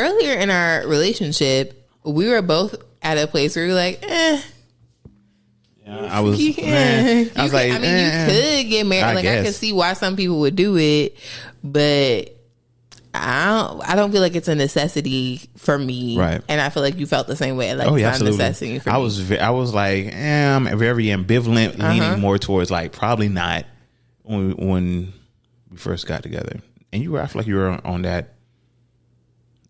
earlier in our relationship, we were both at a place where we were like, I was like, you could get married. I could see why some people would do it, but I don't feel like it's a necessity for me. Right. And I feel like you felt the same way. Like, it's not a necessity for me. I was like, I'm very ambivalent, leaning more towards like probably not when we first got together. And I feel like you were on that.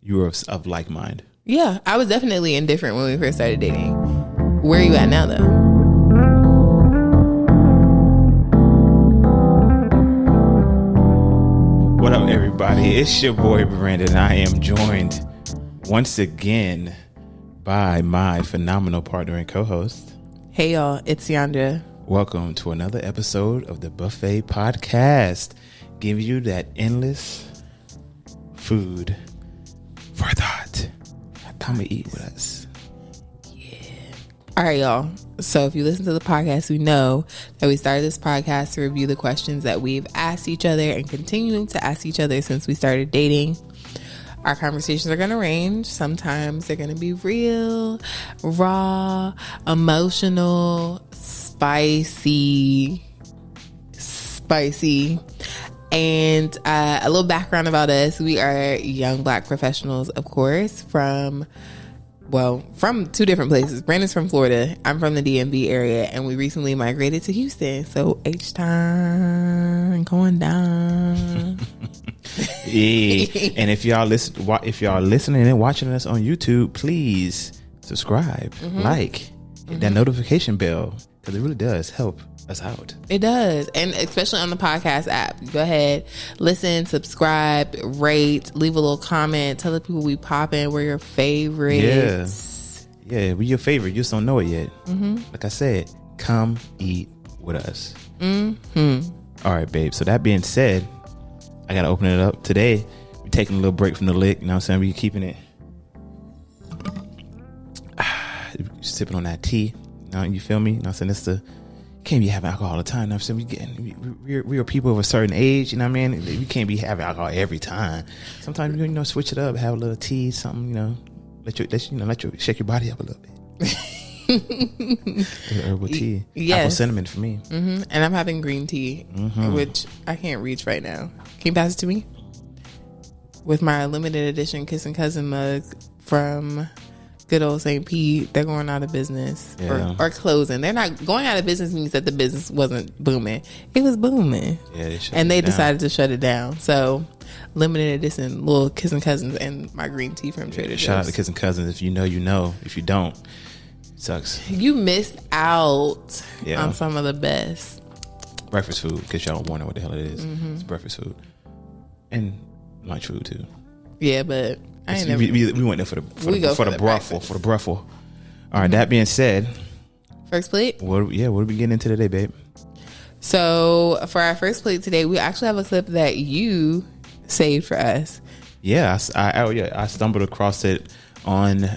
You were of like mind. Yeah, I was definitely indifferent when we first started dating. Where are you at now, though? What up, everybody? It's your boy Brandan. I am joined once again by my phenomenal partner and co-host. Hey, y'all. It's Yandra. Welcome to another episode of the Buffet Podcast, giving you that endless food for thought. Come and eat with us. Yeah. All right, y'all. So if you listen to the podcast, we know that we started this podcast to review the questions that we've asked each other and continuing to ask each other since we started dating. Our conversations are going to range. Sometimes they're going to be real, raw, emotional, spicy. And a little background about us. We are young Black professionals, of course, from two different places. Brandon's from Florida. I'm from the DMV area, and we recently migrated to Houston. So H-Time going down. Yeah. And if y'all listening and watching us on YouTube, please subscribe, hit that notification bell, because it really does help us out. It does. And especially on the podcast app. Go ahead, listen, subscribe, rate, leave a little comment, tell the people we pop in, we're your favorites. Yeah, we're your favorite. You just don't know it yet. Like I said, come eat with us. All right, babe. So that being said, I gotta open it up. Today, we're taking a little break from the lick. You know what I'm saying? We're keeping it sipping on that tea. You feel me? You know what I'm saying? Can't be having alcohol all the time. You know what I'm saying? We are people of a certain age. You know what I mean? We can't be having alcohol every time. Sometimes, switch it up, have a little tea, something, shake your body up a little bit. Herbal tea. Yes. Apple cinnamon for me. And I'm having green tea, which I can't reach right now. Can you pass it to me? With my limited edition Kissing Cousin mug from good old St. Pete. They're going out of business or closing. They're not going out of business means that the business wasn't booming. It was booming. Yeah, they decided to shut it down. So limited edition little Kissing Cousins and my green tea from Trader Joe's. Shout out to Kissing Cousins. If you know, you know. If you don't, it sucks. You missed out on some of the best breakfast food, because y'all don't know what the hell it is. It's breakfast food and lunch food too. Yeah, but we went there for the brothel. All right. That being said, first plate. What are we getting into today, babe? So for our first plate today, we actually have a clip that you saved for us. Yeah, I stumbled across it on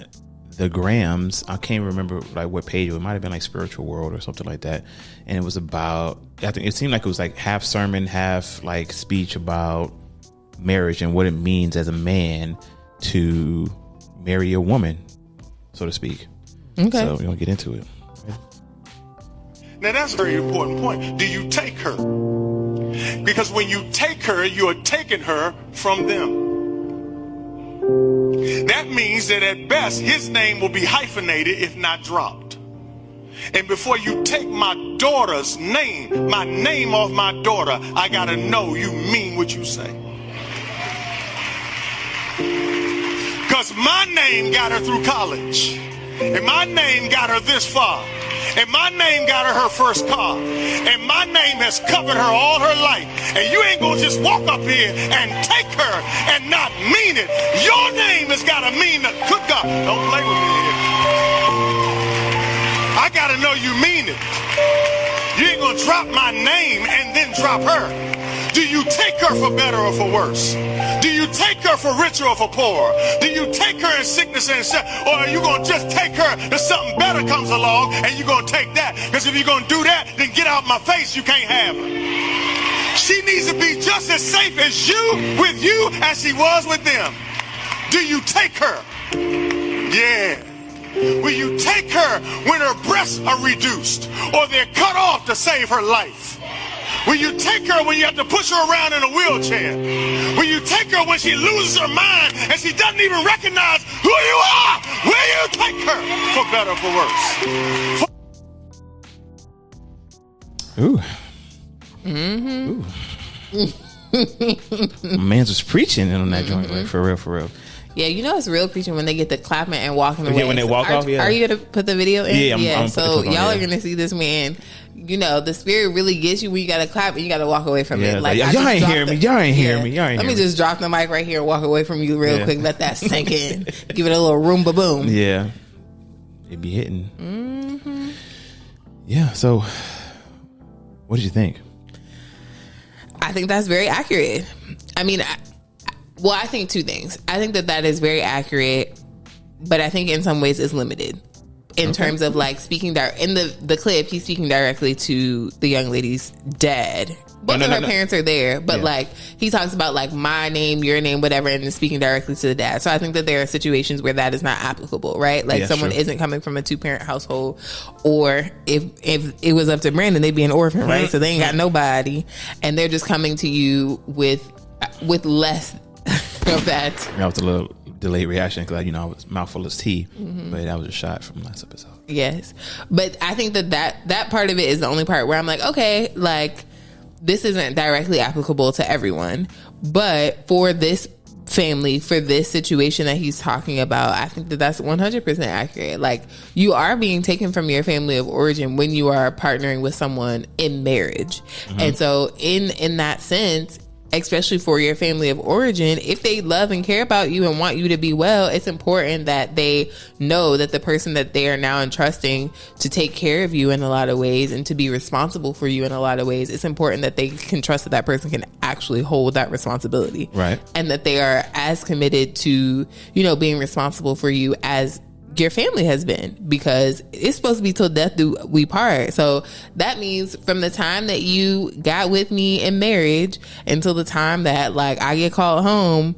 the grams. I can't remember like what page. It might have been like Spiritual World or something like that. And it was about, I think it seemed like it was like half sermon, half like speech about marriage and what it means as a man to marry a woman, so to speak. Okay. So we're gonna get into it. Now that's a very important point. Do you take her? Because when you take her, you are taking her from them. That means that at best, his name will be hyphenated, if not dropped. And before you take my daughter's name, my name off my daughter, I gotta know you mean what you say. Because my name got her through college. And my name got her this far. And my name got her first car. And my name has covered her all her life. And you ain't gonna just walk up here and take her and not mean it. Your name has got to mean that. Good God, don't play with me here. I got to know you mean it. You ain't gonna drop my name and then drop her. Do you take her for better or for worse? Do you take her for richer or for poorer? Do you take her in sickness and death? Or are you going to just take her till something better comes along and you're going to take that? Because if you're going to do that, then get out my face. You can't have her. She needs to be just as safe as you with you as she was with them. do you take her? Yeah. Will you take her when her breasts are reduced or they're cut off to save her life? Will you take her when you have to push her around in a wheelchair? Will you take her when she loses her mind and she doesn't even recognize who you are? Will you take her for better or for worse? Ooh. Mm-hmm. Ooh. Man's was preaching on that joint, like, for real, for real. Yeah, you know it's real preaching when they get the clapping and walking away. Yeah, when they walk off, yeah. Are you going to put the video in? Yeah, I'm so y'all on, are going to see this man. You know, the spirit really gets you when you got to clap and you got to walk away from it. Like y'all ain't hearing me. Y'all ain't hearing me. Let me just drop the mic right here and walk away from you real quick. Let that sink in. Give it a little room boom. Yeah. It be hitting. Mm-hmm. Yeah, so what did you think? I think that's very accurate. I mean, I think two things. I think that is very accurate, but I think in some ways it's limited in terms of like speaking in the clip. He's speaking directly to the young lady's dad. Both of her parents are there, but like he talks about like my name, your name, whatever, and then speaking directly to the dad. So I think that there are situations where that is not applicable, right? Like someone isn't coming from a 2-parent household, or if it was up to Brandon, they'd be an orphan, right? So they ain't got nobody, and they're just coming to you with less of that. That was a little delayed reaction because I was mouthful of tea, but that was a shot from last episode. Yes, but I think that part of it is the only part where I'm like, okay, like this isn't directly applicable to everyone, but for this family, for this situation that he's talking about, I think that that's 100% accurate. Like you are being taken from your family of origin when you are partnering with someone in marriage, and so in that sense, especially for your family of origin, if they love and care about you and want you to be well, it's important that they know that the person that they are now entrusting to take care of you in a lot of ways and to be responsible for you in a lot of ways, it's important that they can trust that person can actually hold that responsibility. Right. And that they are as committed to, being responsible for you as your family has been, because it's supposed to be till death do we part. So that means from the time that you got with me in marriage until the time that like I get called home,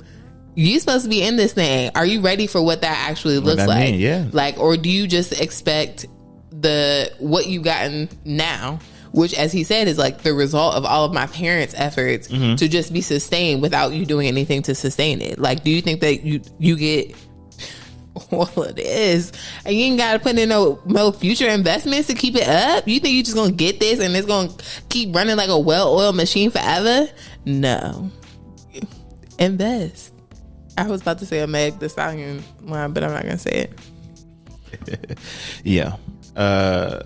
you supposed to be in this thing. Are you ready for what that actually looks like? Yeah. Like, or do you just expect what you've gotten now, which as he said is like the result of all of my parents' efforts to just be sustained without you doing anything to sustain it? Like, do you think that you get all it is and you ain't gotta put in no future investments to keep it up? You think you just gonna get this and it's gonna keep running like a well-oiled machine forever? No. Invest. I was about to say a Meg Thee Stallion line, but I'm not gonna say it. Yeah. I'm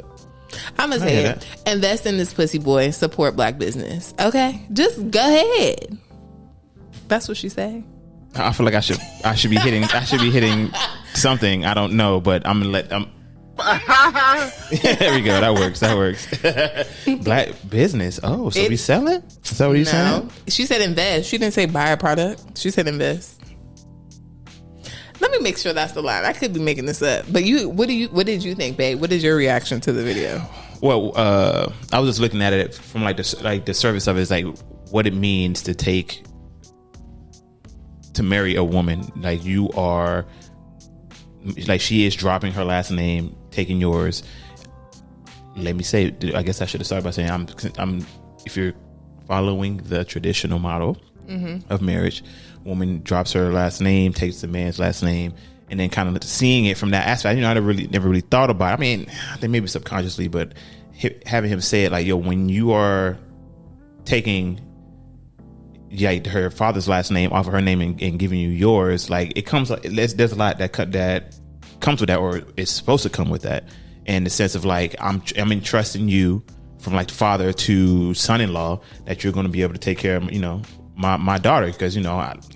gonna say it. Invest in this pussy boy. Support black business. Okay, just go ahead. That's what she said. I feel like I should be hitting something. I don't know, but I'm gonna let there we go. That works. Black business. Oh, so we sell it? Is that what you saying? She said invest. She didn't say buy a product. She said invest. Let me make sure that's the line. I could be making this up. But what did you think, babe? What is your reaction to the video? Well, I was just looking at it from the surface of it is like what it means to marry a woman. Like you are, like she is dropping her last name, taking yours. Let me say, I guess I should have started by saying I'm if you're following the traditional model of marriage, woman drops her last name, takes the man's last name, and then kind of seeing it from that aspect. I never really thought about it. I mean, I think maybe subconsciously, but having him say it like, yo, when you are taking her father's last name off of her name and giving you yours, like it comes, there's a lot that comes with that, or is supposed to come with that, in the sense of like I'm entrusting you from like father to son-in-law that you're going to be able to take care of my daughter, because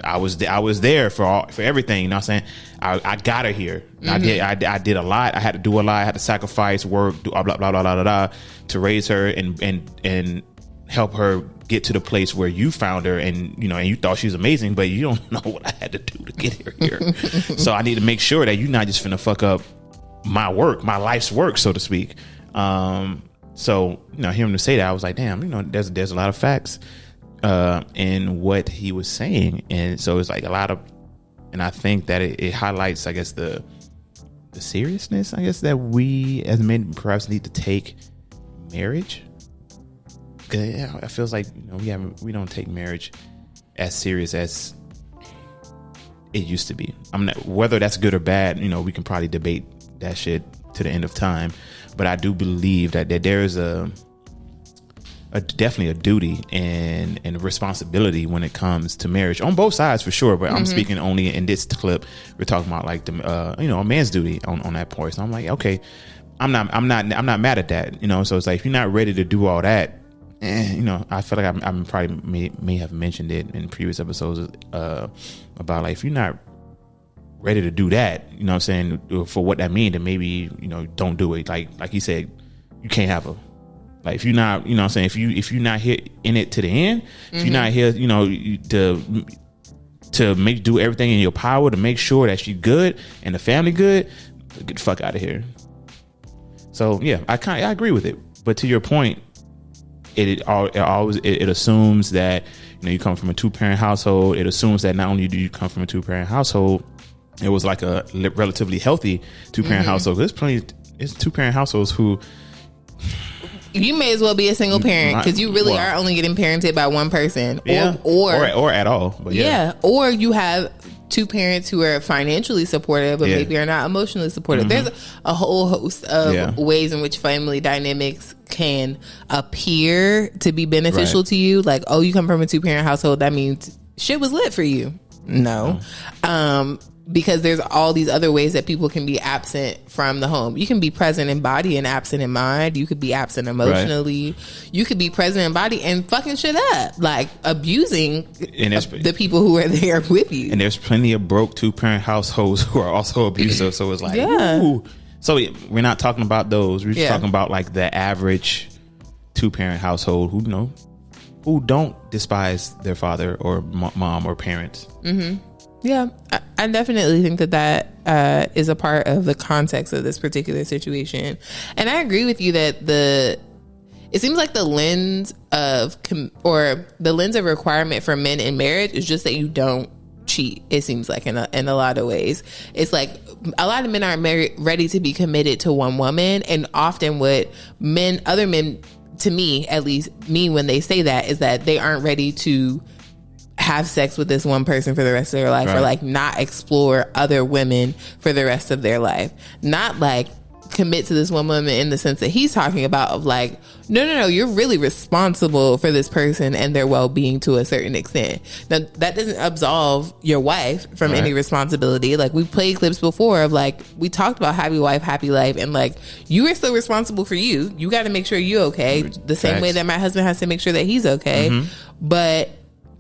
I was there for everything. You know what I'm saying? I got her here. I did a lot. I had to do a lot. I had to sacrifice, work, do blah blah blah blah blah blah to raise her and help her get to the place where you found her, and you thought she was amazing, but you don't know what I had to do to get her here. So I need to make sure that you're not just finna fuck up my work, my life's work, so to speak. So hearing him say that, I was like, damn, there's a lot of facts in what he was saying, and so it's like a lot of And I think that it highlights, I guess, the seriousness, I guess, that we as men perhaps need to take marriage. Cause it feels like, we don't take marriage as serious as it used to be. I'm not, whether that's good or bad, we can probably debate that shit to the end of time. But I do believe that there is definitely a duty and a responsibility when it comes to marriage on both sides, for sure. But I'm speaking only in this clip. We're talking about like the a man's duty on that point. So I'm like, okay, I'm not mad at that. So it's like, if you're not ready to do all that, I feel like I'm probably may have mentioned it in previous episodes about like, if you're not ready to do that, what I'm saying, for what that means, then maybe, don't do it. Like he said, you can't have a, like, if you're not, what I'm saying, if you're not here in it to the end, if you're not here, to do everything in your power to make sure that she's good and the family good, get the fuck out of here. So yeah, I agree with it. But to your point, it always assumes that you come from a 2-parent household. It assumes that not only do you come from a 2-parent household, it was like a relatively healthy 2-parent household. It's 2-parent households who, you may as well be a single parent, because you really are only getting parented by one person, or at all. But or you have 2 parents who are financially supportive, but maybe are not emotionally supportive. There's a whole host of ways in which family dynamics can appear to be beneficial to you. Like, oh, you come from a 2-parent household, that means shit was lit for you. No. Because there's all these other ways that people can be absent from the home. You can be present in body and absent in mind. You could be absent emotionally. You could be present in body and fucking shit up, like abusing the people who are there with you. And there's plenty of broke 2-parent households who are also abusive. So it's like, ooh. So we're not talking about those. We're just talking about like the average 2-parent household who don't despise their father or mom or parents. Yeah, I definitely think that is a part of the context of this particular situation. And I agree with you that it seems like the lens of requirement for men in marriage is just that you don't cheat. It seems like in a lot of ways, it's like a lot of men aren't ready to be committed to one woman. And often what other men, to me, at least me, when they say that, is that they aren't ready to have sex with this one person for the rest of their life, or like not explore other women for the rest of their life. Not like commit to this one woman in the sense that he's talking about, of like, no, you're really responsible for this person and their well-being to a certain extent. Now, that doesn't absolve your wife from any responsibility. Like, we've played clips before of like, we talked about happy wife, happy life, and like, you are still responsible for you. You got to make sure you're okay. The same way that my husband has to make sure that he's okay. But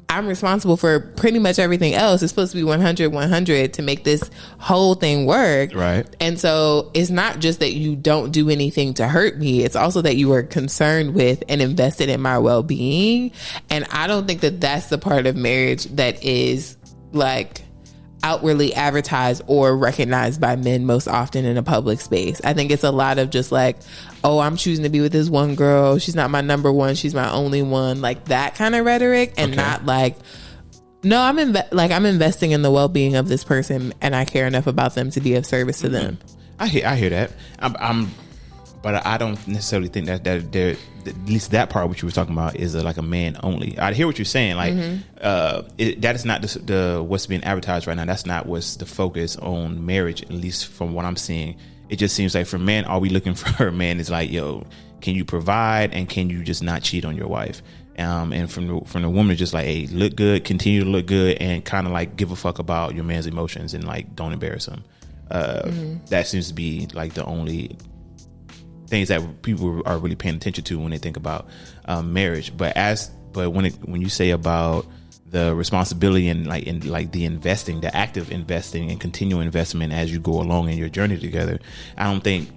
I'm responsible for pretty much everything else. It's supposed to be 100 to make this whole thing work. Right. And so it's not just that you don't do anything to hurt me. It's also that you are concerned with and invested in my well-being. And I don't think that that's the part of marriage that is like outwardly advertised or recognized by men most often in a public space. I think it's a lot of just like, oh, I'm choosing to be with this one girl. She's not my number one. She's my only one. Like that kind of rhetoric, and not like, no, I'm investing in the well-being of this person, and I care enough about them to be of service to them. I hear that. But I don't necessarily think that there, at least that part which you were talking about, is like a man only. I hear what you're saying. Like that is not the what's being advertised right now. That's not what's the focus on marriage, at least from what I'm seeing. It just seems like for men, all we looking for a man is like, yo, can you provide, and can you just not cheat on your wife? And from the woman, just like, hey, look good, continue to look good, and kind of like give a fuck about your man's emotions and like don't embarrass him. That seems to be like the only things that people are really paying attention to when they think about marriage. But when you say about the responsibility and like the investing, the active investing and continual investment as you go along in your journey together, I don't think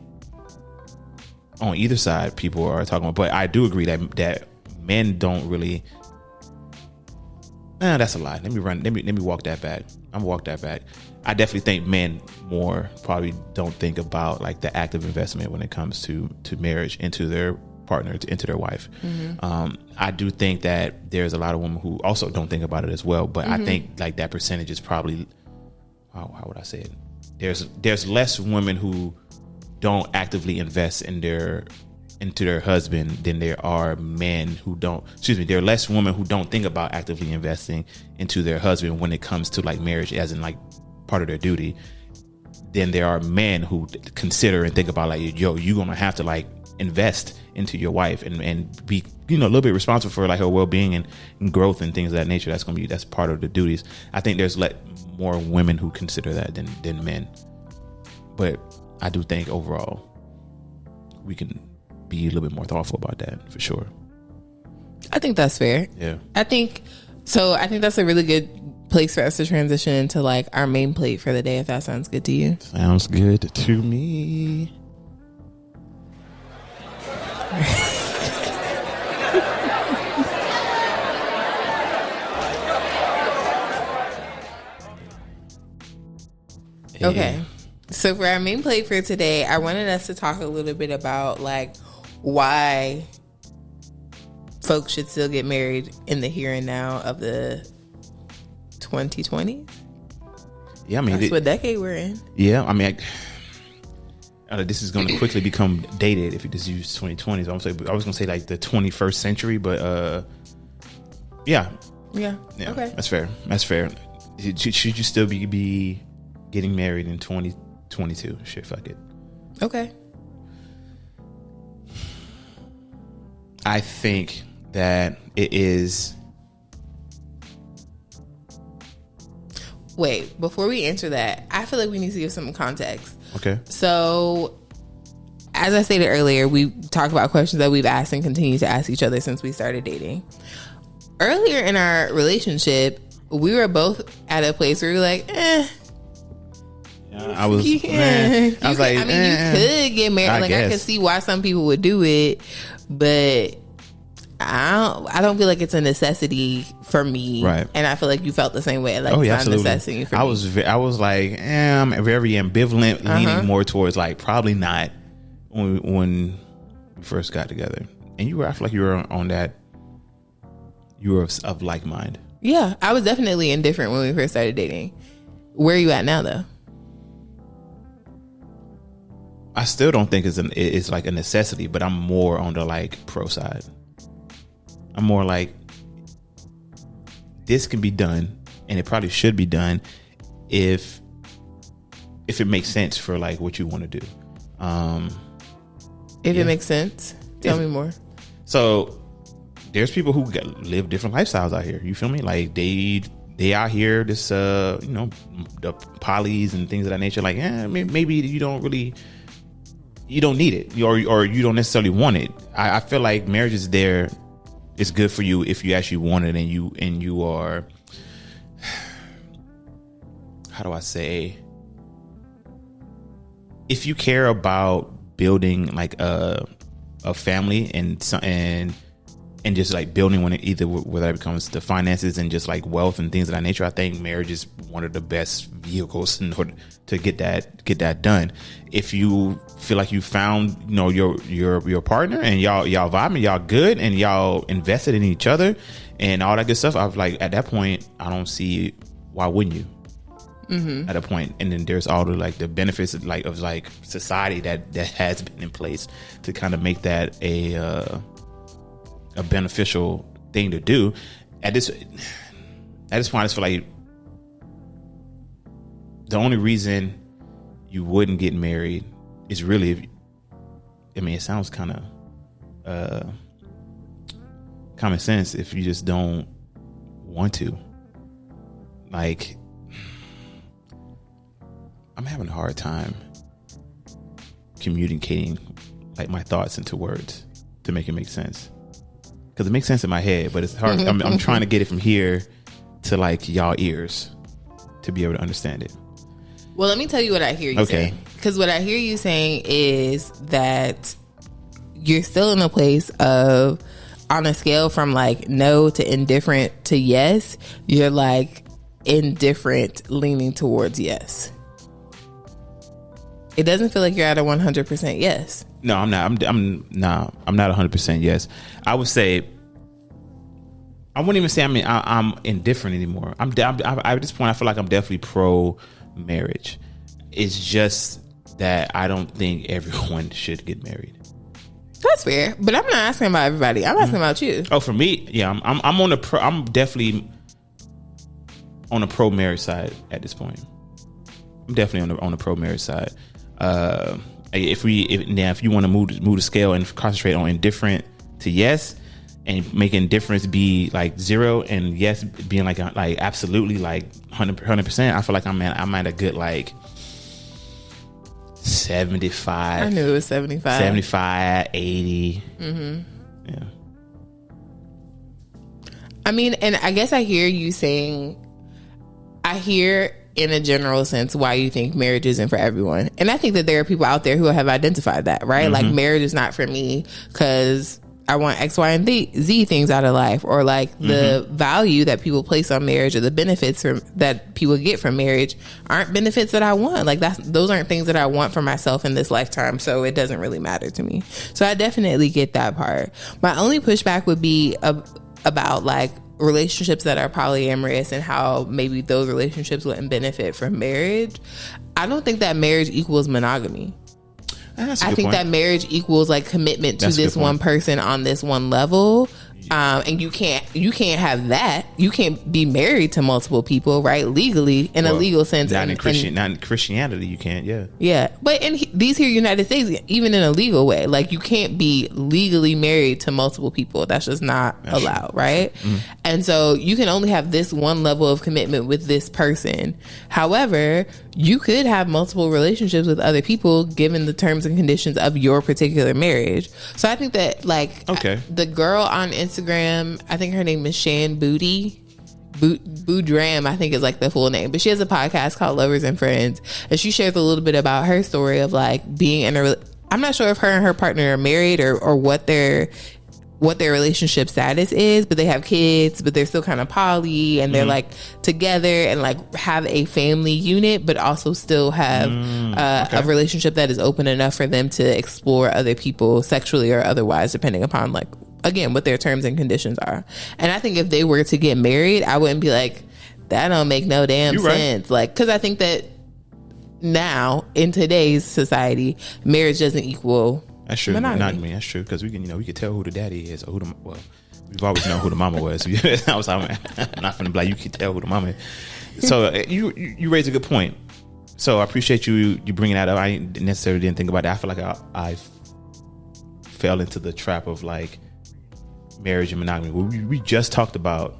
on either side people are talking about. But I do agree that men don't really. That's a lie. Let me walk that back. I'm gonna walk that back. I definitely think men more probably don't think about like the active investment when it comes to marriage, into their partner, into their wife. I do think that there's a lot of women who also don't think about it as well, but I think like that percentage is probably how would I say it? There's less women who don't actively invest into their husband than there are men who don't. Excuse me. There are less women who don't think about actively investing into their husband when it comes to like marriage, as in like part of their duty. Then there are men who consider and think about like, yo, you're gonna have to like invest into your wife and be, you know, a little bit responsible for like her well-being and growth and things of that nature. That's part of the duties. I think there's more women who consider that than men. But I do think overall we can be a little bit more thoughtful about that for sure. I think that's fair. Yeah. I think that's a really good place for us to transition into like our main plate for the day, if that sounds good to you. Sounds good to me. Okay. So for our main plate for today, I wanted us to talk a little bit about like why folks should still get married in the here and now of the 2020s. Yeah, I mean, that's what decade we're in. Yeah, I mean, this is going to quickly become dated if you just use 2020s. I was going to say like the 21st century, but yeah. Okay, that's fair. Should you still be getting married in 2022? Shit, fuck it. Okay. I think that it is. Wait, before we answer that, I feel like we need to give some context. Okay. So, as I stated earlier, we talk about questions that we've asked and continue to ask each other since we started dating. Earlier in our relationship, we were both at a place where we were like, I was like, you could get married. I could see why some people would do it, but I don't feel like it's a necessity for me. Right. And I feel like you felt the same way. Like, it's not a necessity for me. I was like, I'm very ambivalent, leaning more towards like probably not when we first got together. And I feel like you were on that. You were of like mind. Yeah, I was definitely indifferent when we first started dating. Where are you at now, though? I still don't think it's like a necessity, but I'm more on the like pro side. I'm more like, this can be done, and it probably should be done if it makes sense for like what you want to do. It makes sense. Tell me more. So there's people who live different lifestyles out here. You feel me? Like they out here, this the polys and things of that nature. Like, maybe you don't need it, or you don't necessarily want it. I feel like marriage is there. It's good for you if you actually want it, and you are, how do I say, if you care about building like a family and just like building whether it becomes the finances and just like wealth and things of that nature, I think marriage is one of the best vehicles in order to get that done. If you feel like you found, your partner and y'all vibing, y'all good, and y'all invested in each other and all that good stuff, I was like, at that point, I don't see why wouldn't you? Mm-hmm. At a point, and then there's all the like the benefits of like society that has been in place to kind of make that a beneficial thing to do. At this point, I just feel like the only reason you wouldn't get married is really, it sounds kind of common sense, if you just don't want to. Like, I'm having a hard time communicating like my thoughts into words to make it make sense. Because it makes sense in my head, but it's hard. I'm trying to get it from here to like y'all ears to be able to understand it. Well, let me tell you what I hear you saying. Because what I hear you saying is that you're still in a place of, on a scale from like no to indifferent to yes, you're like indifferent leaning towards yes. It doesn't feel like you're at a 100% yes. No, I'm not. I'm not 100% yes. I would say, I wouldn't even say I'm indifferent anymore. At this point, I feel like I'm definitely pro marriage. It's just that I don't think everyone should get married. That's fair, but I'm not asking about everybody. I'm asking about you. Oh, for me, yeah, I'm on the pro. I'm definitely on the pro marriage side at this point. I'm definitely on the pro marriage side. If you want to move the scale and concentrate on indifferent to yes, and making indifference be like 0 and yes being like absolutely like 100%, I feel like I'm at a good like 75. I knew it was 75. 75, 80. Yeah. I mean, and I guess I hear you saying, I hear in a general sense why you think marriage isn't for everyone. And I think that there are people out there who have identified that, right? Like, marriage is not for me because I want X, Y, and Z things out of life, or like the value that people place on marriage or the benefits that people get from marriage aren't benefits that I want. Like those aren't things that I want for myself in this lifetime. So it doesn't really matter to me. So I definitely get that part. My only pushback would be about like relationships that are polyamorous and how maybe those relationships wouldn't benefit from marriage. I don't think that marriage equals monogamy. I think that marriage equals like commitment to this one person on this one level. And you can't have that. You can't be married to multiple people, right? Legally, in a legal sense. Not in Christianity, you can't. Yeah. But in these here United States, even in a legal way, like you can't be legally married to multiple people. That's just not allowed, right? And so you can only have this one level of commitment with this person. However, you could have multiple relationships with other people given the terms and conditions of your particular marriage. So I think that like the girl on Instagram, I think her name is Shan Boudram, I think is like the full name, but she has a podcast called Lovers and Friends, and she shares a little bit about her story of like being in I'm not sure if her and her partner are married or what their relationship status is, but they have kids, but they're still kind of poly, and they're like together and like have a family unit, but also still have a relationship that is open enough for them to explore other people sexually or otherwise, depending upon like, again, what their terms and conditions are. And I think if they were to get married, I wouldn't be like, that don't make no damn sense. Like, because I think that now in today's society, marriage doesn't equal. That's true. Monogamy. That's true, because we can tell who the daddy is, or we've always known who the mama was. I'm not finna be like, you can tell who the mama is. So you raised a good point. So I appreciate you bringing that up. I necessarily didn't think about that. I feel like I fell into the trap of like marriage and monogamy. We just talked about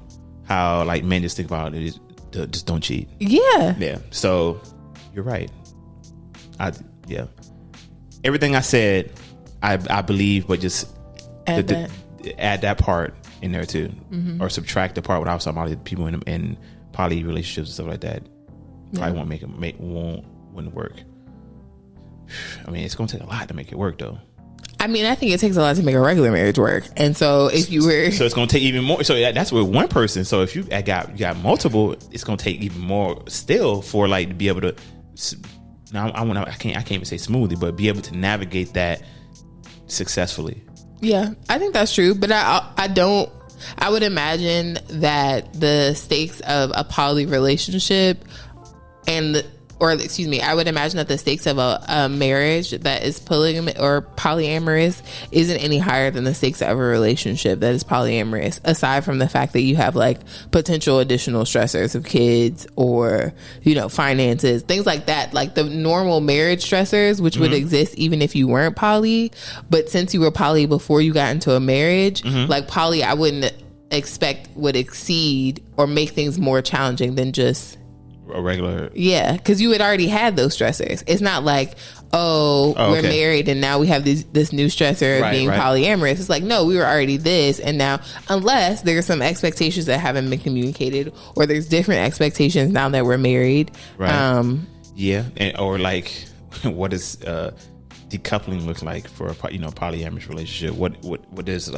how like men just think about it, just don't cheat. Yeah. So you're right. Everything I said, I believe, but just add that part in there too, or subtract the part when I was talking about people in poly relationships and stuff like that. Probably wouldn't work. I mean, it's gonna take a lot to make it work, though. I mean, I think it takes a lot to make a regular marriage work, and so if you were, so it's gonna take even more. So that's with one person. So if you got multiple, it's gonna take even more still for like to be able to. Now I can't even say smoothly, but be able to navigate that successfully. Yeah, I think that's true, but I would imagine that the stakes of a poly relationship I would imagine that the stakes of a marriage that is polygamous or polyamorous isn't any higher than the stakes of a relationship that is polyamorous, aside from the fact that you have like potential additional stressors of kids or, finances, things like that, like the normal marriage stressors, which would exist even if you weren't poly. But since you were poly before you got into a marriage, like poly, I wouldn't expect would exceed or make things more challenging than just a regular. Yeah, because you had already had those stressors. It's not like, we're married and now we have this new stressor of being polyamorous. It's like, no, we were already this, and now, unless there are some expectations that haven't been communicated, or there's different expectations now that we're married. Right. Or like, what does decoupling look like for a polyamorous relationship? What does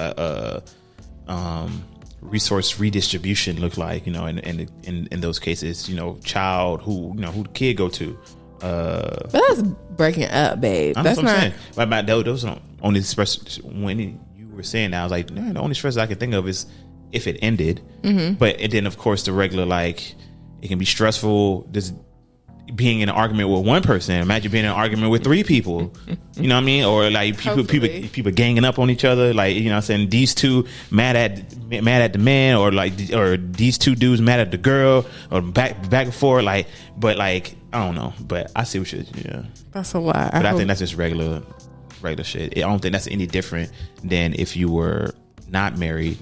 resource redistribution look like, in those cases, child who the kid go to, but that's breaking up, babe. That's not saying. But those are only stress. When you were saying that, I was like, no, the only stress I can think of is if it ended. But and then of course the regular, like, it can be stressful. This being in an argument with one person. Imagine being in an argument with 3 people. You know what I mean? Or like people ganging up on each other. Like, you know what I'm saying? These two mad at the man, or these 2 dudes mad at the girl, or back and forth. Like, but like, I don't know. But I see what you. Yeah, that's a lot. But I think that's just regular shit. I don't think that's any different than if you were not married.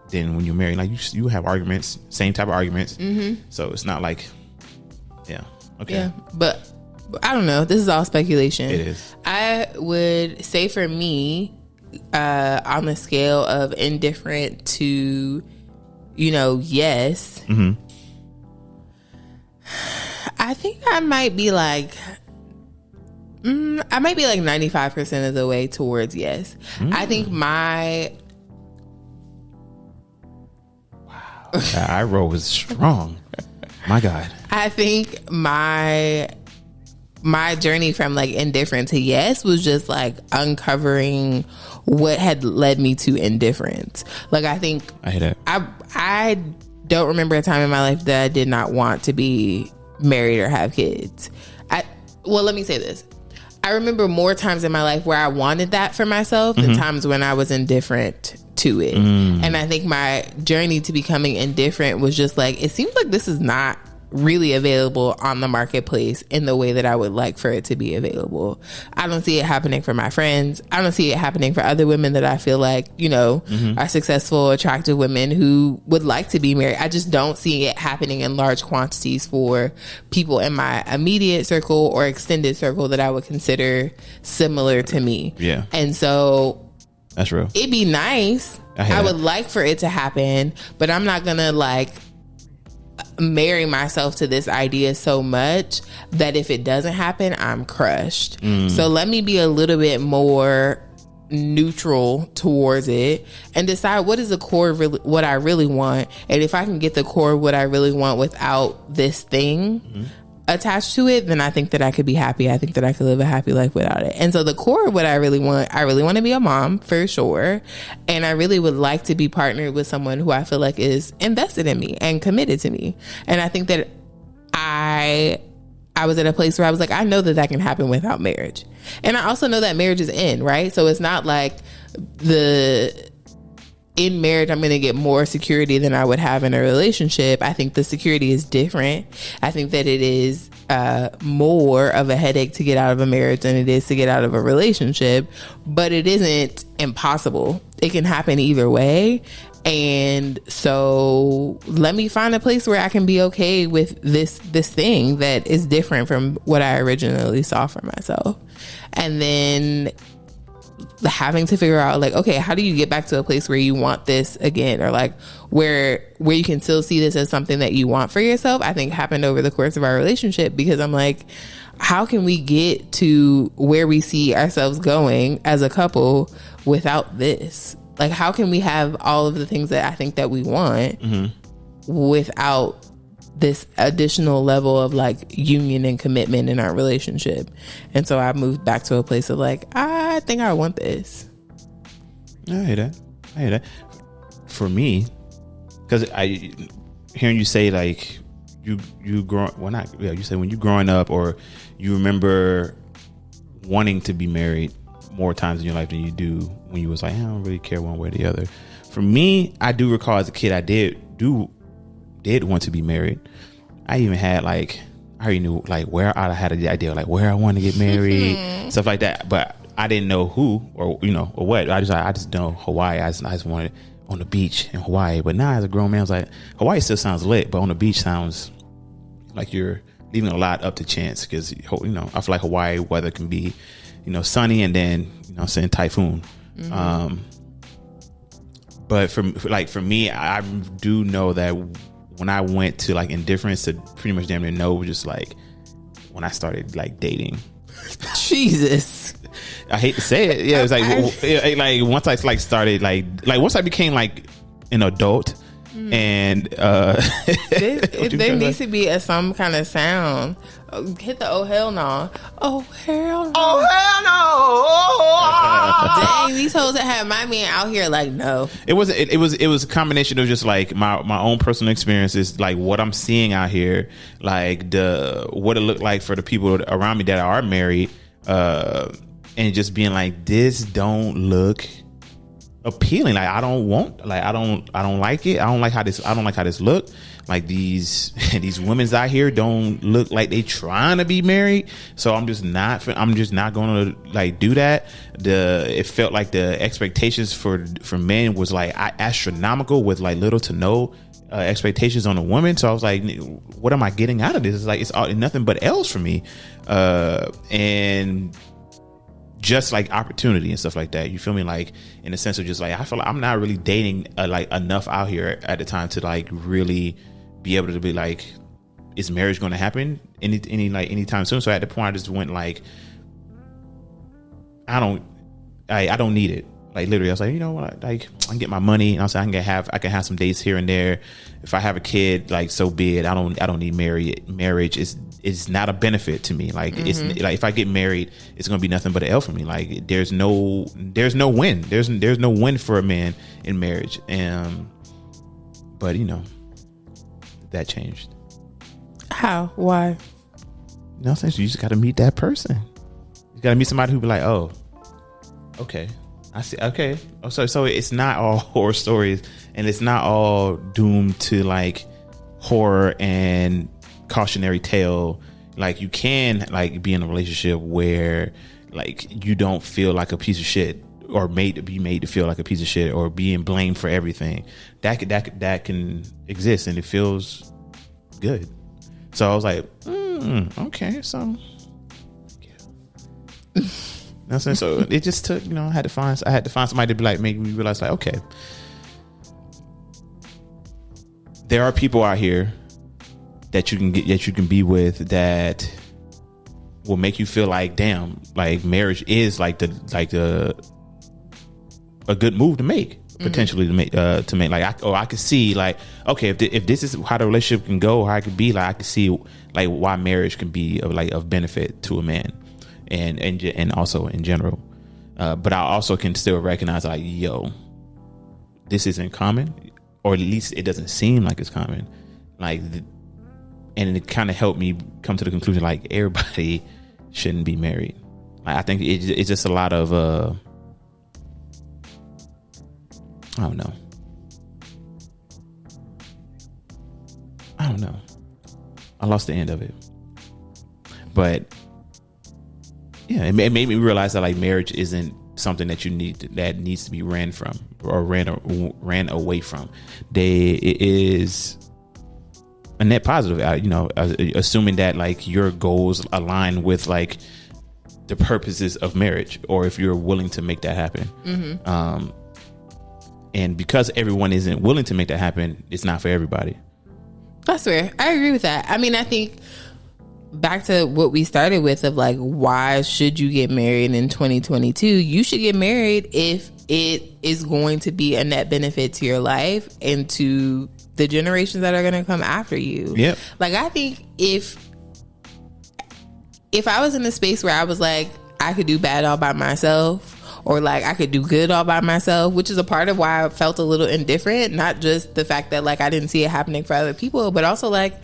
Then when you're married, like you have arguments, same type of arguments. Mm-hmm. So it's not like, yeah. Okay. Yeah, but I don't know. This is all speculation. It is. I would say for me, on the scale of indifferent to, yes, mm-hmm. I think I might be like 95% of the way towards yes. I think my that eye roll was strong. My God. I think my journey from like indifferent to yes was just like uncovering what had led me to indifference. Like, I think I hear that. I don't remember a time in my life that I did not want to be married or have kids. Let me say this. I remember more times in my life where I wanted that for myself than times when I was indifferent to it. And I think my journey to becoming indifferent was just like, it seems like this is not really available on the marketplace in the way that I would like for it to be available. I don't see it happening for my friends. I don't see it happening for other women that I feel like, are successful, attractive women who would like to be married. I just don't see it happening in large quantities for people in my immediate circle or extended circle that I would consider similar to me. Yeah. And so that's real. It'd be nice. I would like for it to happen, but I'm not gonna like marry myself to this idea so much that if it doesn't happen, I'm crushed. So let me be a little bit more neutral towards it and decide what is the core of what I really want. And if I can get the core of what I really want without this thing attached to it, then I think that I could be happy. I think that I could live a happy life without it. And so the core of what I really want to be a mom for sure. And I really would like to be partnered with someone who I feel like is invested in me and committed to me. And I think that I was at a place where I was like, I know that can happen without marriage. And I also know that marriage is in, right? So it's not like in marriage, I'm going to get more security than I would have in a relationship. I think the security is different. I think that it is more of a headache to get out of a marriage than it is to get out of a relationship, but it isn't impossible. It can happen either way. And so let me find a place where I can be okay with this thing that is different from what I originally saw for myself. And then having to figure out like, okay, how do you get back to a place where you want this again, or like where you can still see this as something that you want for yourself? I think happened over the course of our relationship, because I'm like, how can we get to where we see ourselves going as a couple without this? Like, how can we have all of the things that I think that we want without this additional level of like union and commitment in our relationship? And so I moved back to a place of like, I think I want this. I hear that. For me, because hearing you say like you say when you growing up, or you remember wanting to be married more times in your life than you do when you was like, I don't really care one way or the other. For me, I do recall as a kid I did want to be married. I even had like, I already knew like where I had the idea like where I wanted to get married, stuff like that. But I didn't know who or or what. I just know Hawaii. I just wanted on the beach in Hawaii. But now as a grown man, I was like, Hawaii still sounds lit, but on the beach sounds like you're leaving a lot up to chance, because I feel like Hawaii weather can be sunny and then saying typhoon. But for me, I do know that when I went to like indifference to pretty much damn near no, was just like when I started like dating. Jesus, I hate to say it. Yeah, it was like once I like started like once I became like an adult, and there needs to be some kind of sound. Hit the oh hell no. Oh hell no! Oh hell no! Dang, these hoes that have my man out here like no. It was a combination of just like my own personal experiences, like what I'm seeing out here, like what it looked like for the people around me that are married, and just being like, this don't look appealing. Like I don't like it. I don't like how this look. Like these women's out here don't look like they trying to be married. So I'm just not going to like do that. It felt like the expectations for men was like astronomical with like little to no expectations on a woman. So I was like, what am I getting out of this? It's like it's nothing but L's for me. And just like opportunity and stuff like that. You feel me? Like in the sense of just like I feel like I'm not really dating like enough out here at the time to like really be able to be like, is marriage going to happen anytime soon? So at the point I just went like, I don't need it. Like literally I was like, you know what, like I can get my money and I was like, I can have some dates here and there. If I have a kid, like so be it. I don't need marriage is not a benefit to me. Like it's like if I get married, it's gonna be nothing but an L for me. Like there's no win. There's no win for a man in marriage. But you know, that changed. How? Why? No, you just got to meet that person. You got to meet somebody who be like, oh, okay, I see. Okay, so it's not all horror stories, and it's not all doomed to like horror and cautionary tale. Like you can like be in a relationship where like you don't feel like a piece of shit or made to feel like a piece of shit or being blamed for everything. That can exist and it feels good. So I was like, okay, so yeah. That's it. So it just took, I had to find somebody to be like, make me realize like, okay, there are people out here that you can be with that will make you feel like, damn, like marriage is like a good move to make, potentially to make like I could see like, okay, if this is how the relationship can go, how it could be, like I could see like why marriage can be of benefit to a man and also in general. But I also can still recognize like, yo, this isn't common, or at least it doesn't seem like it's common. Like, and it kind of helped me come to the conclusion like everybody shouldn't be married. Like, I think it's just a lot of I don't know. I lost the end of it. But yeah, it made me realize that like marriage isn't something that that needs to be ran from or ran away from. It is a net positive, assuming that like your goals align with like the purposes of marriage, or if you're willing to make that happen. And because everyone isn't willing to make that happen, it's not for everybody. That's fair. I agree with that. I mean, I think back to what we started with of like, why should you get married in 2022? You should get married if it is going to be a net benefit to your life and to the generations that are going to come after you. Yep. Like, I think if I was in a space where I was like, I could do bad all by myself, or like I could do good all by myself, which is a part of why I felt a little indifferent. Not just the fact that like I didn't see it happening for other people, but also like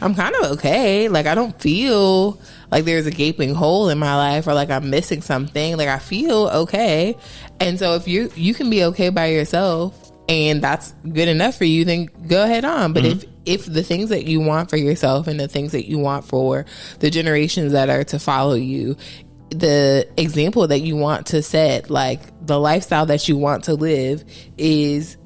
I'm kind of okay. Like I don't feel like there's a gaping hole in my life or like I'm missing something. Like I feel okay. And so if you can be okay by yourself and that's good enough for you, then go ahead on. But if the things that you want for yourself and the things that you want for the generations that are to follow you, the example that you want to set, like the lifestyle that you want to live is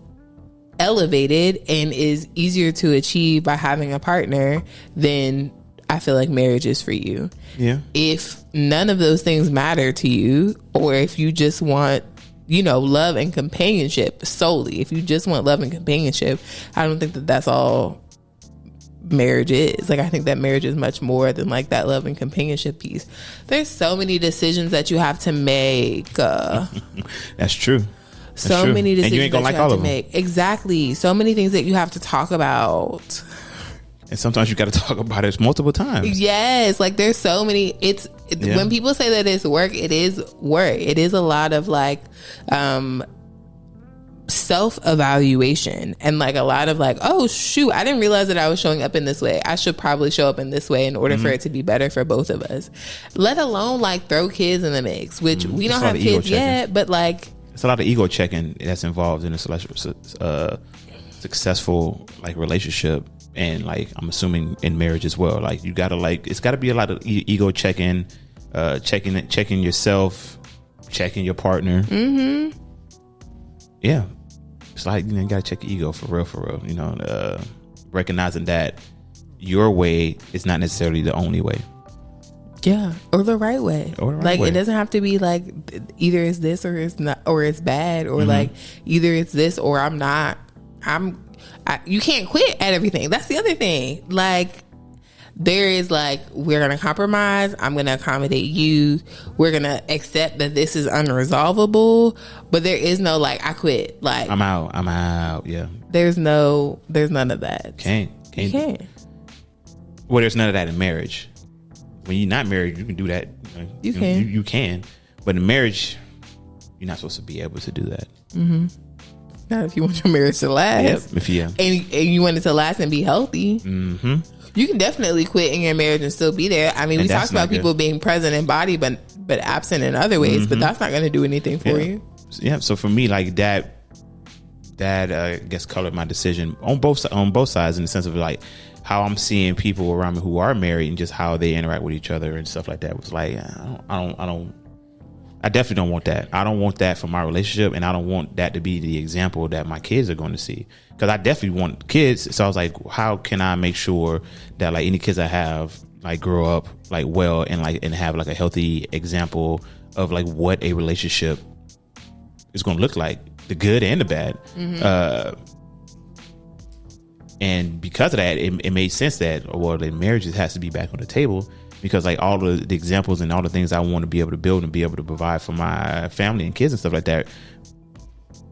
elevated and is easier to achieve by having a partner, then I feel like marriage is for you. Yeah. If none of those things matter to you, or if you just want, love and companionship solely, if you just want love and companionship, I don't think that that's all marriage is. Like I think that marriage is much more than like that love and companionship piece. There's so many decisions that you have to make. That's true. So many decisions and you ain't gonna that like you have all to of them. make. Exactly. So many things that you have to talk about. And sometimes you got to talk about it multiple times. Yes, like there's so many. When people say that it's work, it is work. It is a lot of like self-evaluation and like a lot of like, oh shoot, I didn't realize that I was showing up in this way. I should probably show up in this way in order for it to be better for both of us. Let alone like throw kids in the mix, which we don't have kids yet, but like it's a lot of ego checking that's involved in a successful like relationship. And like I'm assuming in marriage as well, like you gotta like it's gotta be a lot of ego checking, checking yourself, checking your partner. Mm-hmm. Yeah, it's like you gotta check your ego for real. You know, recognizing that your way is not necessarily the only way. Yeah, or the right way. Like it doesn't have to be like either it's this or it's not, or it's bad, or like either it's this or I'm not. You can't quit at everything. That's the other thing. Like there is like, we're going to compromise. I'm going to accommodate you. We're going to accept that this is unresolvable, but there is no like, I quit. Like I'm out. Yeah. There's none of that. Can't. Well, there's none of that in marriage. When you're not married, you can do that. You can. But in marriage, you're not supposed to be able to do that. Mm-hmm. Not if you want your marriage to last. Yep, and you want it to last and be healthy. Mm-hmm. You can definitely quit in your marriage and still be there. I mean, we talked about people being present in body, but absent in other ways. Mm-hmm. But that's not going to do anything for you. Yeah. So for me, like that I guess colored my decision on both sides, in the sense of like how I'm seeing people around me who are married and just how they interact with each other and stuff like that. Was like I definitely don't want that. I don't want that for my relationship, and I don't want that to be the example that my kids are going to see. Because I definitely want kids. So I was like, how can I make sure that like any kids I have like grow up like well and have like a healthy example of like what a relationship is going to look like, the good and the bad. Mm-hmm. And because of that, it made sense that the marriage has to be back on the table. Because like all the examples and all the things I want to be able to build and be able to provide for my family and kids and stuff like that,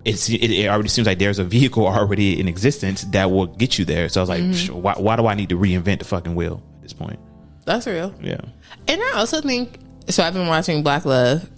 it already seems like there's a vehicle already in existence that will get you there. So I was like, why do I need to reinvent the fucking wheel at this point? That's real. Yeah. And I also think, so I've been watching Black Love,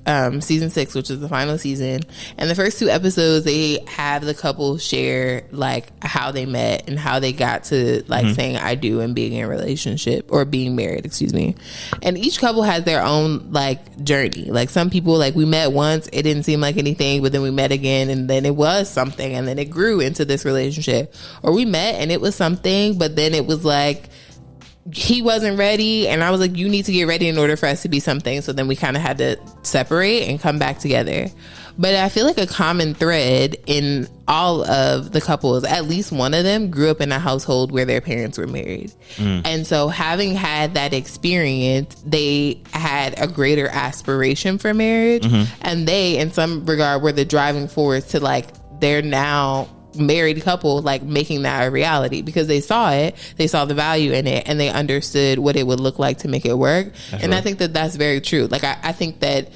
season 6, which is the final season. And the first 2 episodes, they have the couple share like how they met and how they got to like saying I do and being in a relationship or being married, excuse me. And each couple has their own like journey. Like some people, like we met once, it didn't seem like anything, but then we met again and then it was something, and then it grew into this relationship. Or we met and it was something, but then it was like he wasn't ready, and I was like, you need to get ready in order for us to be something. So then we kind of had to separate and come back together. But I feel like a common thread in all of the couples, at least one of them grew up in a household where their parents were married. And so having had that experience, they had a greater aspiration for marriage. And they, in some regard, were the driving force to like, they're now married couple, like making that a reality, because they saw the value in it, and they understood what it would look like to make it work. That's and right. I think that that's very true. Like I think that,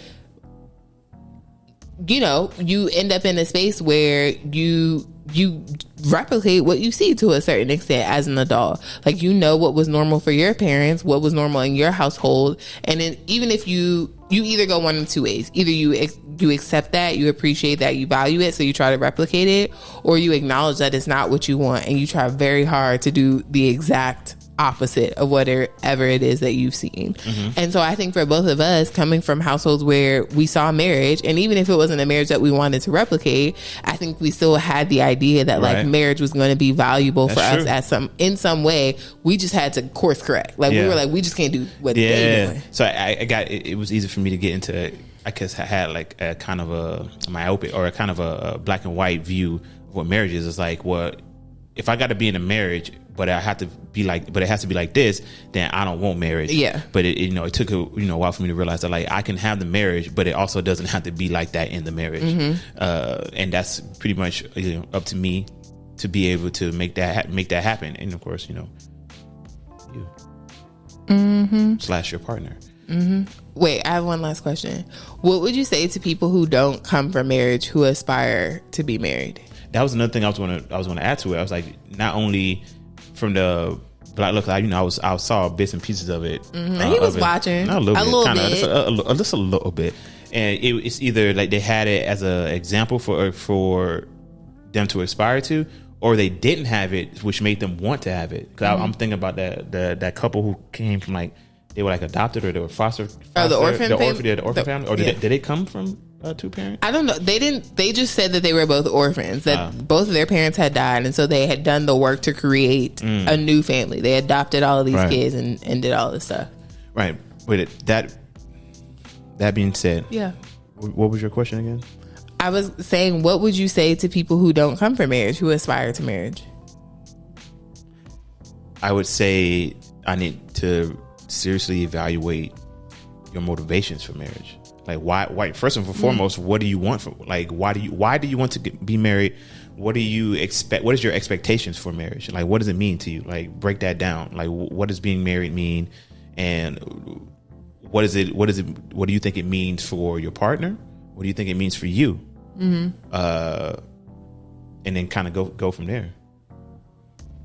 you know, you end up in a space where you replicate what you see to a certain extent as an adult. Like, you know what was normal for your parents, what was normal in your household, and then even if you either go one of 2 ways. Either you accept that, you appreciate that, you value it, so you try to replicate it, or you acknowledge that it's not what you want and you try very hard to do the exact opposite of whatever it is that you've seen. And so I think for both of us, coming from households where we saw marriage, and even if it wasn't a marriage that we wanted to replicate, I think we still had the idea that like marriage was going to be valuable for us in some way. We just had to course correct. Like we were like, we just can't do what they're doing. So I got it was easy for me to get into, I guess I had like a kind of a myopic or a kind of a black and white view of what marriage is. It's like, well, if I got to be in a marriage, but it has to be like this, then I don't want marriage. Yeah. But it took a while for me to realize that like I can have the marriage, but it also doesn't have to be like that in the marriage. And that's pretty much up to me to be able to make that happen. And of course, you / your partner. Wait, I have one last question. What would you say to people who don't come from marriage, who aspire to be married? That was another thing I was going to add to it. I was like, not only from the But look, I saw bits and pieces of it. And he was watching not a little bit, just a little bit. And it's either like they had it as an example for them to aspire to, or they didn't have it, which made them want to have it. Because I'm thinking about that couple who came from like, they were like adopted or they were foster. The orphan family, or did they come from two parents? I don't know. They didn't. They just said that they were both orphans. That both of their parents had died, and so they had done the work to create a new family. They adopted all of these kids and did all this stuff. Right. With that being said, yeah. What was your question again? I was saying, what would you say to people who don't come from marriage, who aspire to marriage? I would say I need to seriously evaluate your motivations for marriage. Like why first and foremost, what do you want from, like, why do you want to be married? What do you expect? What is your expectations for marriage? Like, what does it mean to you? Like, break that down. Like, what does being married mean? And what do you think it means for your partner? What do you think it means for you? And then kind of go from there.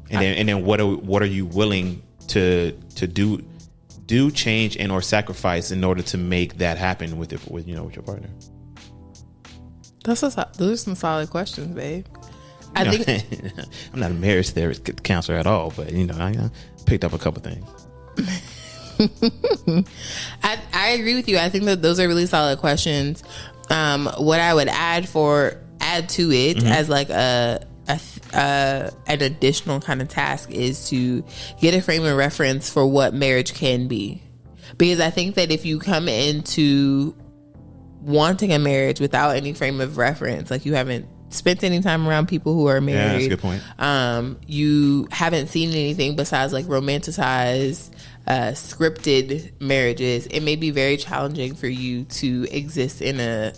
And then what are you willing to do, change, and or sacrifice in order to make that happen with your partner? Those are some solid questions, babe. I think I'm not a marriage therapist counselor at all, but I picked up a couple things. I agree with you. I think that those are really solid questions. What I would add to it as like an additional kind of task is to get a frame of reference for what marriage can be, because I think that if you come into wanting a marriage without any frame of reference, like you haven't spent any time around people who are married, that's a good point. You haven't seen anything besides like romanticized scripted marriages, it may be very challenging for you to exist in a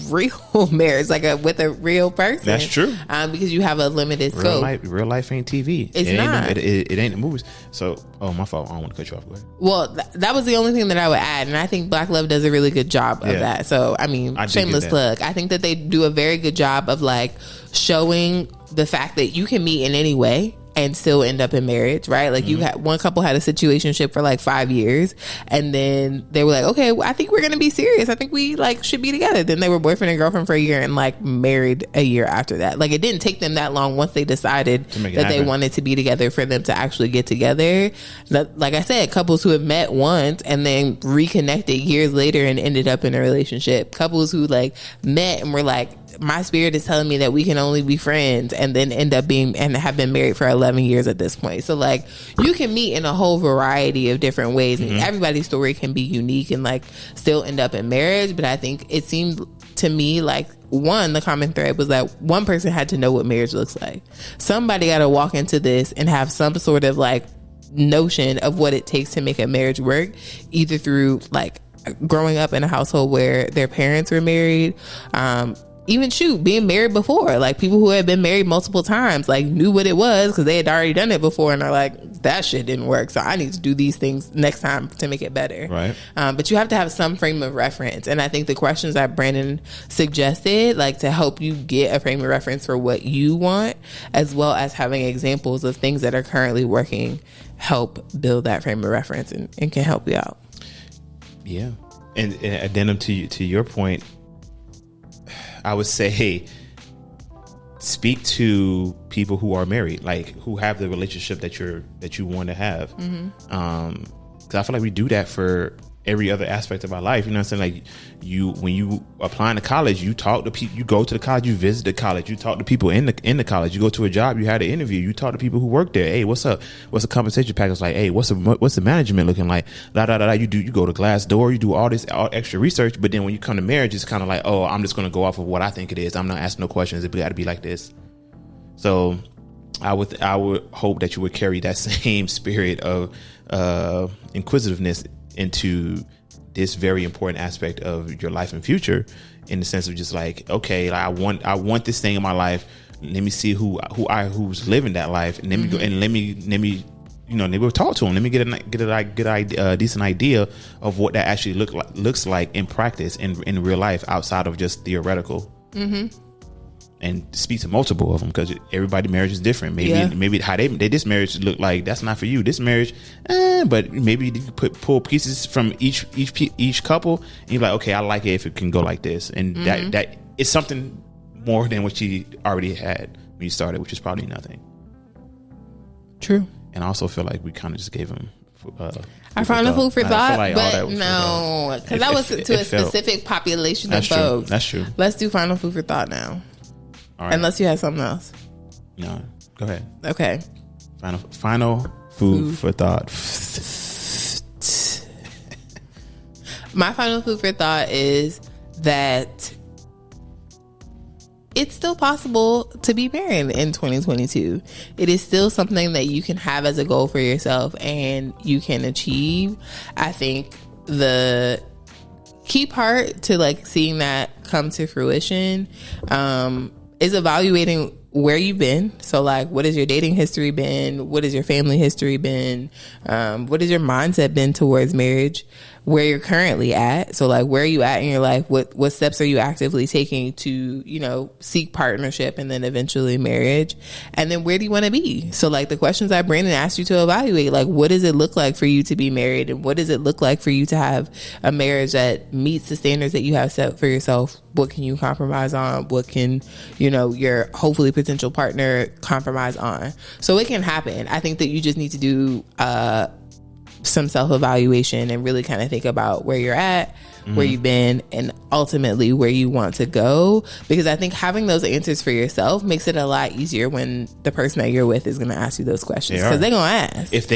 real marriage, like with a real person. That's true. Because you have a limited scope. Real life ain't TV. It ain't the movies. So, my fault. I don't want to cut you off. Go ahead. Well, that was the only thing that I would add, and I think Black Love does a really good job of that. So, I mean, shameless plug. I think that they do a very good job of like showing the fact that you can meet in any way and still end up in marriage, right? Like you had one couple had a situationship for like 5 years, and then they were like, okay, I think we're gonna be serious. I think we like should be together. Then they were boyfriend and girlfriend for a year and like married a year after that. Like it didn't take them that long once they decided that they wanted to be together for them to actually get together. Like I said, couples who have met once and then reconnected years later and ended up in a relationship. Couples who like met and were like, my spirit is telling me that we can only be friends, and then end up being and have been married for 11 years at this point. So like you can meet in a whole variety of different ways, and everybody's story can be unique and like still end up in marriage. But I think it seemed to me like the common thread was that one person had to know what marriage looks like. Somebody got to walk into this and have some sort of like notion of what it takes to make a marriage work, either through like growing up in a household where their parents were married, even being married before, like people who had been married multiple times, like knew what it was because they had already done it before and are like, that shit didn't work, so I need to do these things next time to make it better. Right. But you have to have some frame of reference, and I think the questions that Brandon suggested, like to help you get a frame of reference for what you want, as well as having examples of things that are currently working, help build that frame of reference and can help you out. Yeah. And addendum to your point, I would say speak to people who are married, like who have the relationship that you want to have. Because I feel like we do that for every other aspect of our life. You know what I'm saying? Like when you applying to college, you talk to people. You go to the college, you visit the college, you talk to people in the college. You go to a job, you had an interview, you talk to people who work there. Hey, what's up? What's the compensation package like? Hey, what's the management looking like? You go to Glassdoor, you do all extra research. But then when you come to marriage, it's kind of like, oh, I'm just going to go off of what I think it is. I'm not asking no questions. It got to be like this. So I would hope that you would carry that same spirit of inquisitiveness into this very important aspect of your life and future, in the sense of just like, okay, like I want this thing in my life. Let me see who's living that life, and let me go and let me maybe talk to them. Let me get a decent idea of what that actually looks like in practice in real life, outside of just theoretical. And and speak to multiple of them, because everybody marriage is different. Maybe how they this marriage look like, that's not for you. This marriage, but maybe you pull pieces from each couple, and you're like, okay, I like it if it can go like this, and that it's something more than what you already had when you started, which is probably nothing. True. And I also feel like we kind of just gave them I found a food for thought, like but no, because that was to a specific population of folks. That's true. Let's do final food for thought now. All right. Unless you have something else. No, go ahead. Okay. Final food for thought. My final food for thought is that it's still possible to be married in 2022. It is still something that you can have as a goal for yourself and you can achieve. I think the key part to like seeing that come to fruition is evaluating where you've been. So like, what has your dating history been? What has your family history been? What has your mindset been towards marriage? Where you're currently at. So like, where are you at in your life? What steps are you actively taking to, you know, seek partnership and then eventually marriage? And then where do you want to be? So like the questions that Brandan asked you to evaluate, like, what does it look like for you to be married? And what does it look like for you to have a marriage that meets the standards that you have set for yourself? What can you compromise on? What can, you know, your hopefully potential partner compromise on? So it can happen. I think that you just need to do, some self-evaluation and really kind of think about where you're at, where you've been, and ultimately where you want to go, because I think having those answers for yourself makes it a lot easier when the person that you're with is going to ask you those questions, because they're going to ask. If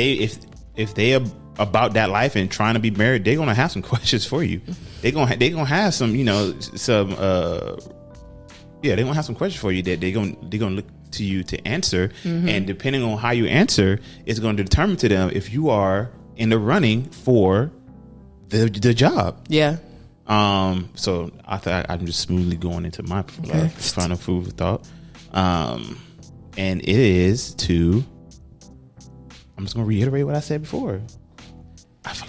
they are about that life and trying to be married, they're going to have some questions for you. They're going to have some, you know, they're going to have some questions for you that they're going to look to you to answer, and depending on how you answer, it's going to determine to them if you are in the running for the job. Yeah. So I thought I'm just smoothly going into my final food for thought. And it is to, I'm just going to reiterate what I said before. I feel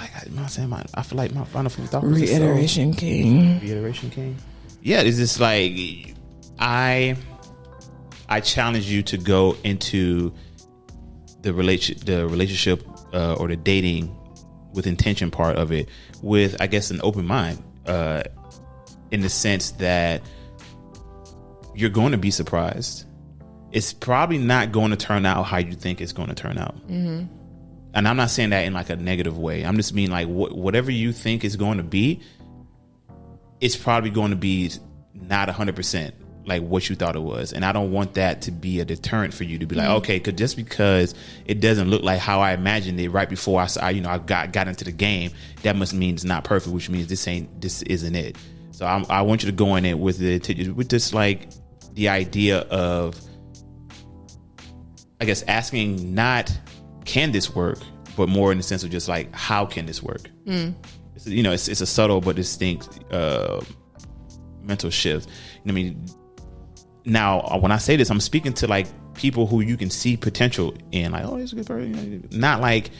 like my final food for thought was Reiteration king. Yeah. It's just like, I challenge you to go into the relationship or the dating with intention part of it with, I guess, an open mind, in the sense that you're going to be surprised. It's probably not going to turn out how you think it's going to turn out. And I'm not saying that in like a negative way. I'm just mean like whatever you think is going to be, it's probably going to be not 100% like what you thought it was. And I don't want that to be a deterrent for you to be like, okay, just because it doesn't look like how I imagined it right before I got into the game, that must mean it's not perfect, which means this isn't it. So I want you to go in it with this like the idea of, I guess, asking not can this work, but more in the sense of just like, how can this work? It's, you know, it's a subtle but distinct mental shift. I mean, now, when I say this, I'm speaking to like people who you can see potential in, like, oh, this is a good person. Not like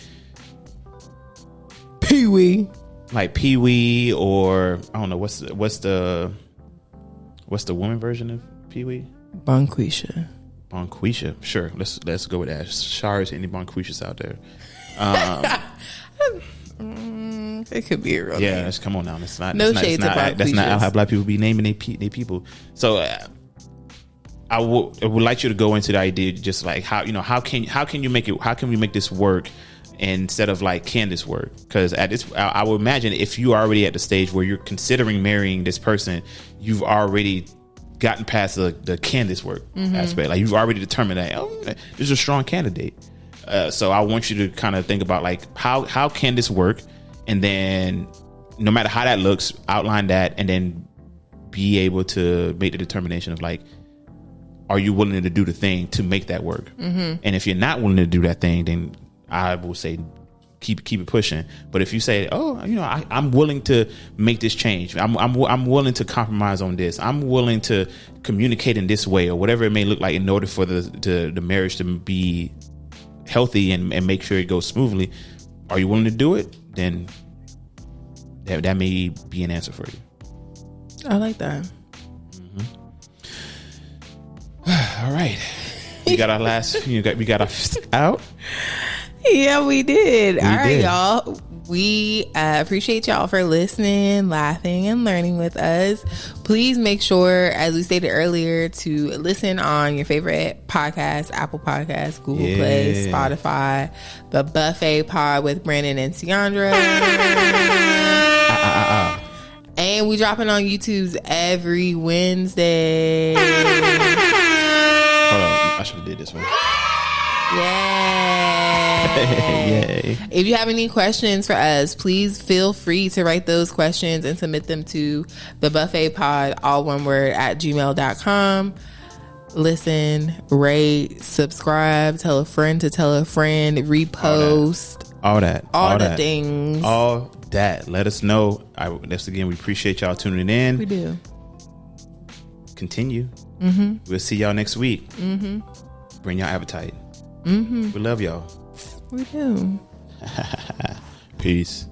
Pee-wee, or I don't know what's the woman version of Pee-wee? Bonquisha. Sure, let's go with that. Sorry to any Bonquishas out there. It could be a real name. Come on now. It's not. No shade to Bonquishas. That's not how black people be naming their people. So. I would like you to go into the idea, just like how can we make this work, instead of like, can this work? Because I would imagine if you are already at the stage where you're considering marrying this person, you've already gotten past the can this work aspect. Like, you've already determined that, oh, this is a strong candidate. So I want you to kind of think about like, how can this work, and then no matter how that looks, outline that, and then be able to make the determination of like, are you willing to do the thing to make that work? And if you're not willing to do that thing, then I will say keep it pushing. But if you say, oh, you know, I'm willing to make this change, I'm willing to compromise on this, I'm willing to communicate in this way, or whatever it may look like, in order for the marriage to be healthy and make sure it goes smoothly, are you willing to do it? Then that may be an answer for you. I like that. All right. We got our last. We got our out. Yeah, we did. All right, did. y'all. We appreciate y'all for listening, laughing, and learning with us. Please make sure, as we stated earlier, to listen on your favorite podcast, Apple Podcasts, Google Play, Spotify, the Buffet Pod with Brandon and Ciandra. And we dropping on YouTube's every Wednesday. Hold on. I should have did this one. Yay. If you have any questions for us, please feel free to write those questions and submit them to the buffet pod, all one word, at gmail.com. Listen, rate, subscribe, tell a friend to tell a friend, repost. All that. All the things. All that. Let us know. Once again, we appreciate y'all tuning in. We do. Continue. We'll see y'all next week. Bring your appetite. We love y'all. We do. Peace.